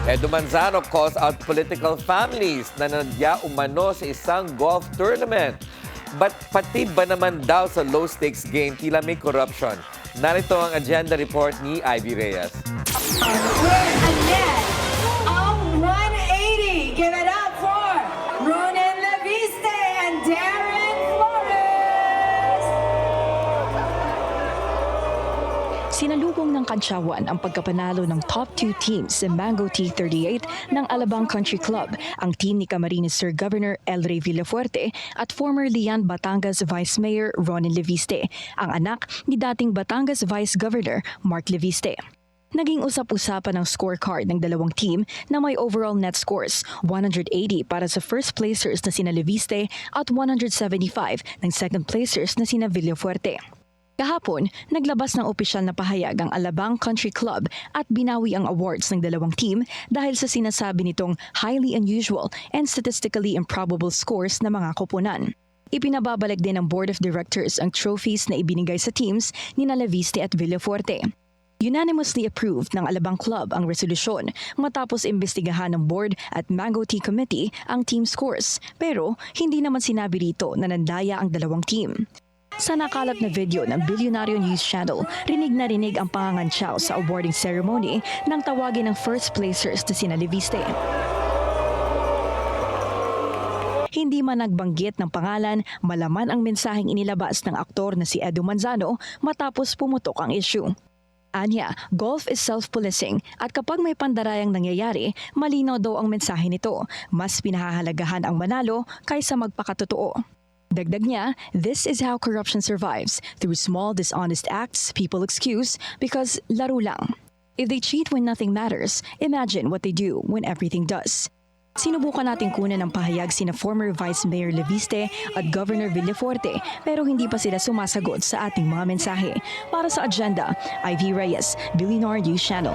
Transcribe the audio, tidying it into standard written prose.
Edo Manzano calls out political families na nadya umano sa isang golf tournament. But pati ba naman daw sa low-stakes game tila may corruption? Narito ang agenda report ni Ivy Reyes. Again, ang 180. Give it up for Ronen Leviste and Darren Flores. Sinalubong ng Kantsawan ang pagkapanalo ng top 2 teams sa Mango T38 ng Alabang Country Club, ang team ni Camarines Sur Governor El Rey Villafuerte at former Lian Batangas Vice Mayor Ronen Leviste, ang anak ni dating Batangas Vice Governor Mark Leviste. Naging usap-usapan ang scorecard ng dalawang team na may overall net scores 180 para sa first placers na sina Leviste at 175 ng second placers na sina Villafuerte. Kahapon, naglabas ng opisyal na pahayag ang Alabang Country Club at binawi ang awards ng dalawang team dahil sa sinasabi nitong highly unusual and statistically improbable scores na mga koponan. Ipinababalik din ng Board of Directors ang trophies na ibinigay sa teams ni Leviste at Villafuerte. Unanimously approved ng Alabang Club ang resolusyon matapos imbestigahan ng Board at Mango Tea Committee ang team scores, pero hindi naman sinabi rito na nandaya ang dalawang team. Sa nakalap na video ng Bilyonaryo News Channel, rinig na rinig ang pangangantsaw sa awarding ceremony nang tawagin ng first placers na sina Leviste. Hindi man nagbanggit ng pangalan, malaman ang mensaheng inilabas ng aktor na si Edo Manzano matapos pumutok ang issue. Anya, golf is self-policing at kapag may pandarayang nangyayari, malinaw daw ang mensahe nito. Mas pinahahalagahan ang manalo kaysa magpakatotoo. Dagdag niya, this is how corruption survives. Through small dishonest acts, people excuse because laro lang. If they cheat when nothing matters, imagine what they do when everything does. Sinubukan natin kunan ng pahayag sina former Vice Mayor Leviste at Governor Villafuerte pero hindi pa sila sumasagot sa ating mga mensahe. Para sa agenda, Ivy Reyes, Bilyonaryo News Channel.